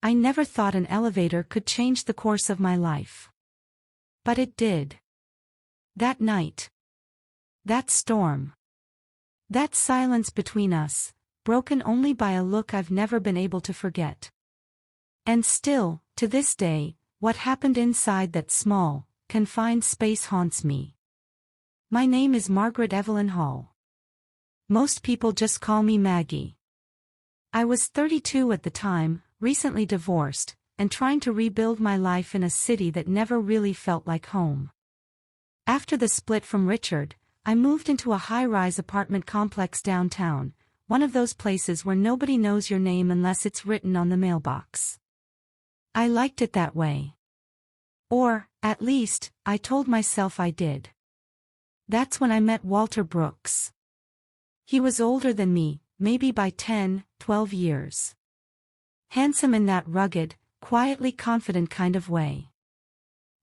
I never thought an elevator could change the course of my life. But it did. That night. That storm. That silence between us, broken only by a look I've never been able to forget. And still, to this day, what happened inside that small, confined space haunts me. My name is Margaret Evelyn Hall. Most people just call me Maggie. I was 32 at the time, recently divorced, and trying to rebuild my life in a city that never really felt like home. After the split from Richard, I moved into a high-rise apartment complex downtown, one of those places where nobody knows your name unless it's written on the mailbox. I liked it that way. Or, at least, I told myself I did. That's when I met Walter Brooks. He was older than me, maybe by 10, 12 years. Handsome in that rugged, quietly confident kind of way.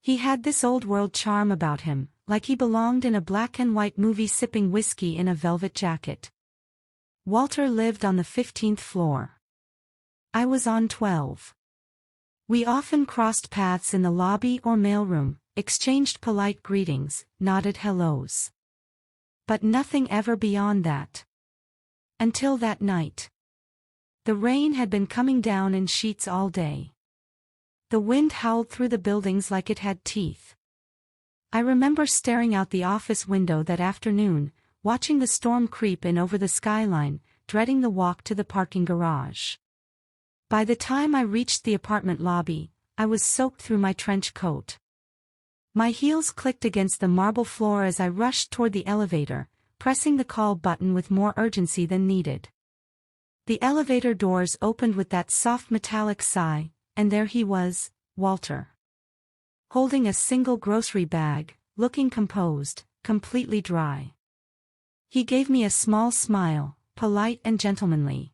He had this old-world charm about him, like he belonged in a black-and-white movie sipping whiskey in a velvet jacket. Walter lived on the 15th floor. I was on 12. We often crossed paths in the lobby or mailroom, exchanged polite greetings, nodded hellos. But nothing ever beyond that. Until that night. The rain had been coming down in sheets all day. The wind howled through the buildings like it had teeth. I remember staring out the office window that afternoon, watching the storm creep in over the skyline, dreading the walk to the parking garage. By the time I reached the apartment lobby, I was soaked through my trench coat. My heels clicked against the marble floor as I rushed toward the elevator, pressing the call button with more urgency than needed. The elevator doors opened with that soft metallic sigh, and there he was, Walter. Holding a single grocery bag, looking composed, completely dry. He gave me a small smile, polite and gentlemanly.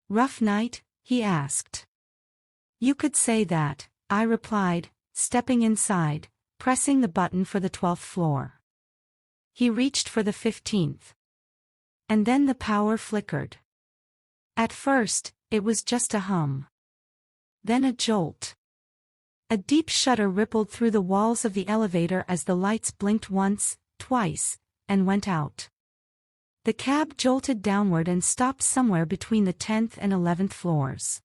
"Rough night?" he asked. "You could say that," I replied, stepping inside, pressing the button for the 12th floor. He reached for the 15th. And then the power flickered. At first, it was just a hum. Then a jolt. A deep shudder rippled through the walls of the elevator as the lights blinked once, twice, and went out. The cab jolted downward and stopped somewhere between the 10th and 11th floors.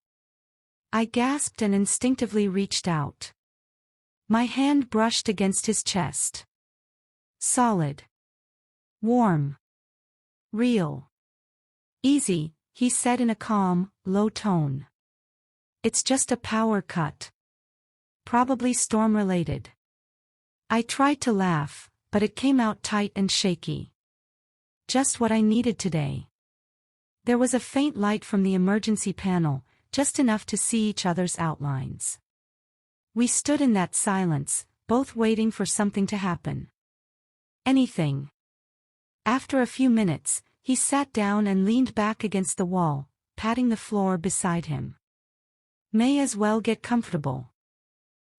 I gasped and instinctively reached out. My hand brushed against his chest. Solid. Warm. Real. "Easy," he said in a calm, low tone. "It's just a power cut. Probably storm-related." I tried to laugh, but it came out tight and shaky. Just what I needed today. There was a faint light from the emergency panel, just enough to see each other's outlines. We stood in that silence, both waiting for something to happen. Anything. After a few minutes, he sat down and leaned back against the wall, patting the floor beside him. "May as well get comfortable."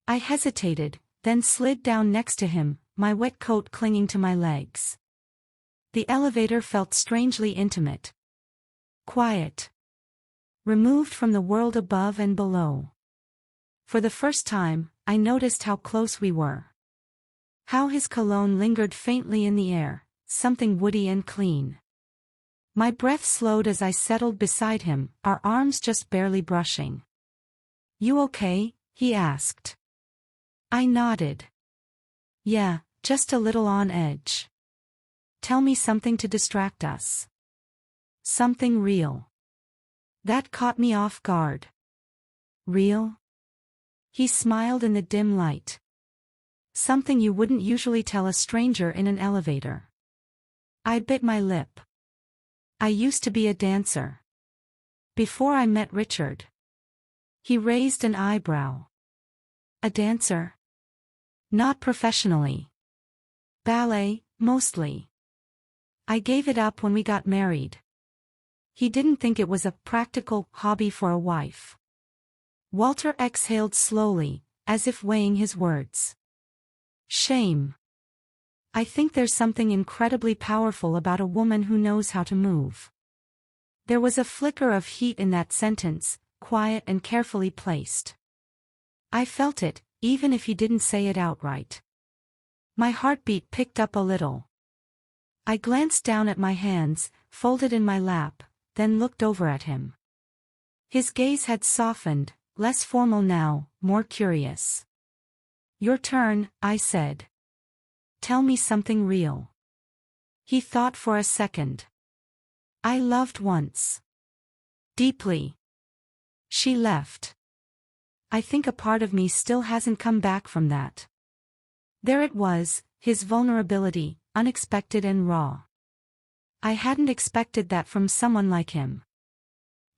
I hesitated, then slid down next to him, my wet coat clinging to my legs. The elevator felt strangely intimate. Quiet. Removed from the world above and below. For the first time, I noticed how close we were. How his cologne lingered faintly in the air, something woody and clean. My breath slowed as I settled beside him, our arms just barely brushing. "You okay?" he asked. I nodded. "Yeah, just a little on edge." "Tell me something to distract us." "Something real." That caught me off guard. "Real?" He smiled in the dim light. "Something you wouldn't usually tell a stranger in an elevator." I bit my lip. "I used to be a dancer. Before I met Richard." He raised an eyebrow. "A dancer?" "Not professionally. Ballet, mostly. I gave it up when we got married." He didn't think it was a practical hobby for a wife. Walter exhaled slowly, as if weighing his words. "Shame. I think there's something incredibly powerful about a woman who knows how to move." There was a flicker of heat in that sentence, quiet and carefully placed. I felt it, even if he didn't say it outright. My heartbeat picked up a little. I glanced down at my hands, folded in my lap, then looked over at him. His gaze had softened, less formal now, more curious. "Your turn," I said. "Tell me something real." He thought for a second. "I loved once. Deeply. She left. I think a part of me still hasn't come back from that." There it was, his vulnerability, unexpected and raw. I hadn't expected that from someone like him.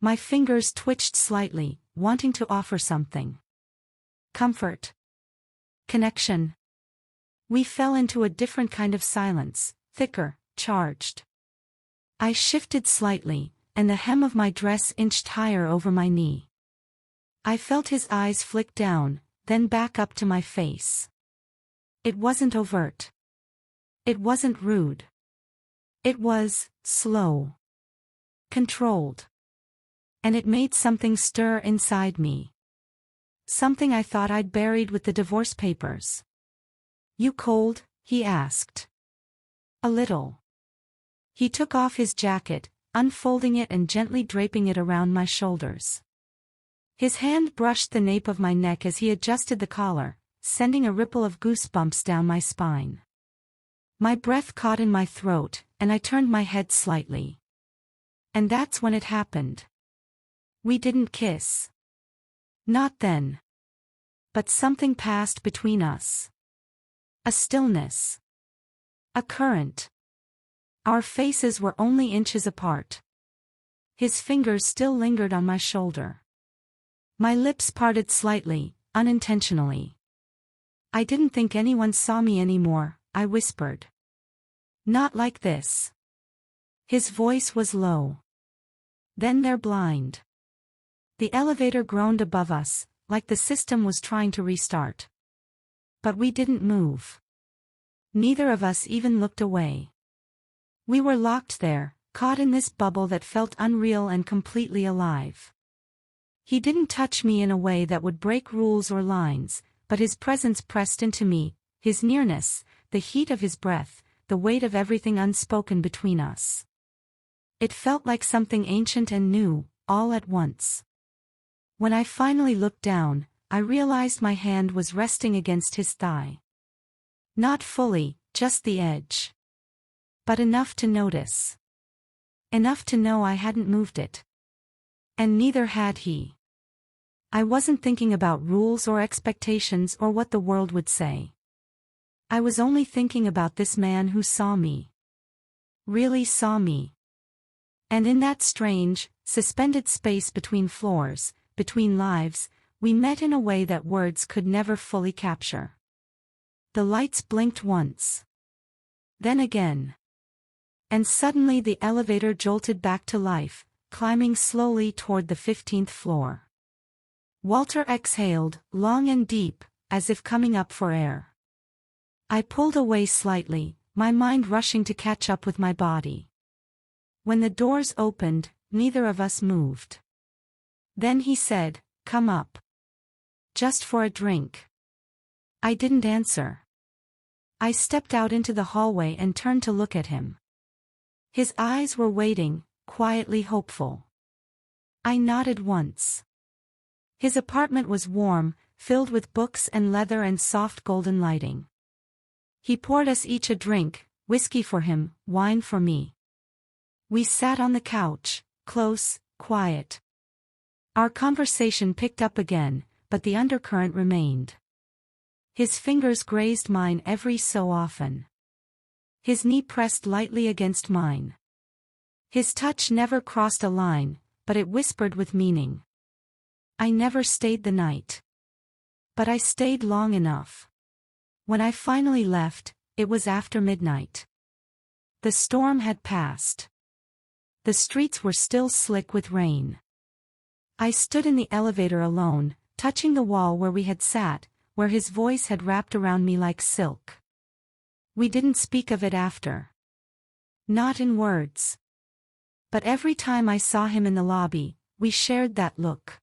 My fingers twitched slightly, wanting to offer something. Comfort. Connection. We fell into a different kind of silence, thicker, charged. I shifted slightly, and the hem of my dress inched higher over my knee. I felt his eyes flick down, then back up to my face. It wasn't overt. It wasn't rude. It was slow. Controlled. And it made something stir inside me. Something I thought I'd buried with the divorce papers. "You cold?" he asked. "A little." He took off his jacket, unfolding it and gently draping it around my shoulders. His hand brushed the nape of my neck as he adjusted the collar, sending a ripple of goosebumps down my spine. My breath caught in my throat, and I turned my head slightly. And that's when it happened. We didn't kiss. Not then. But something passed between us. A stillness. A current. Our faces were only inches apart. His fingers still lingered on my shoulder. My lips parted slightly, unintentionally. "I didn't think anyone saw me anymore," I whispered. "Not like this." His voice was low. "Then they're blind." The elevator groaned above us, like the system was trying to restart. But we didn't move. Neither of us even looked away. We were locked there, caught in this bubble that felt unreal and completely alive. He didn't touch me in a way that would break rules or lines, but his presence pressed into me, his nearness, the heat of his breath, the weight of everything unspoken between us. It felt like something ancient and new, all at once. When I finally looked down, I realized my hand was resting against his thigh. Not fully, just the edge. But enough to notice. Enough to know I hadn't moved it. And neither had he. I wasn't thinking about rules or expectations or what the world would say. I was only thinking about this man who saw me. Really saw me. And in that strange, suspended space between floors, between lives, we met in a way that words could never fully capture. The lights blinked once. Then again. And suddenly the elevator jolted back to life, climbing slowly toward the 15th floor. Walter exhaled, long and deep, as if coming up for air. I pulled away slightly, my mind rushing to catch up with my body. When the doors opened, neither of us moved. Then he said, "Come up. Just for a drink." I didn't answer. I stepped out into the hallway and turned to look at him. His eyes were waiting, quietly hopeful. I nodded once. His apartment was warm, filled with books and leather and soft golden lighting. He poured us each a drink, whiskey for him, wine for me. We sat on the couch, close, quiet. Our conversation picked up again, but the undercurrent remained. His fingers grazed mine every so often. His knee pressed lightly against mine. His touch never crossed a line, but it whispered with meaning. I never stayed the night. But I stayed long enough. When I finally left, it was after midnight. The storm had passed. The streets were still slick with rain. I stood in the elevator alone, touching the wall where we had sat, where his voice had wrapped around me like silk. We didn't speak of it after. Not in words. But every time I saw him in the lobby, we shared that look.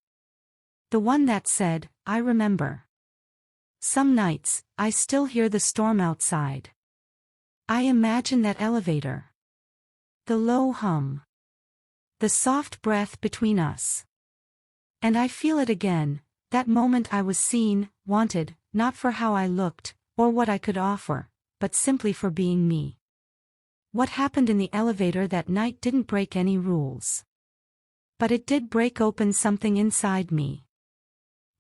The one that said, "I remember." Some nights, I still hear the storm outside. I imagine that elevator. The low hum. The soft breath between us. And I feel it again, that moment I was seen, wanted, not for how I looked, or what I could offer, but simply for being me. What happened in the elevator that night didn't break any rules. But it did break open something inside me.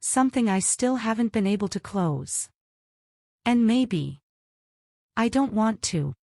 Something I still haven't been able to close. And maybe I don't want to.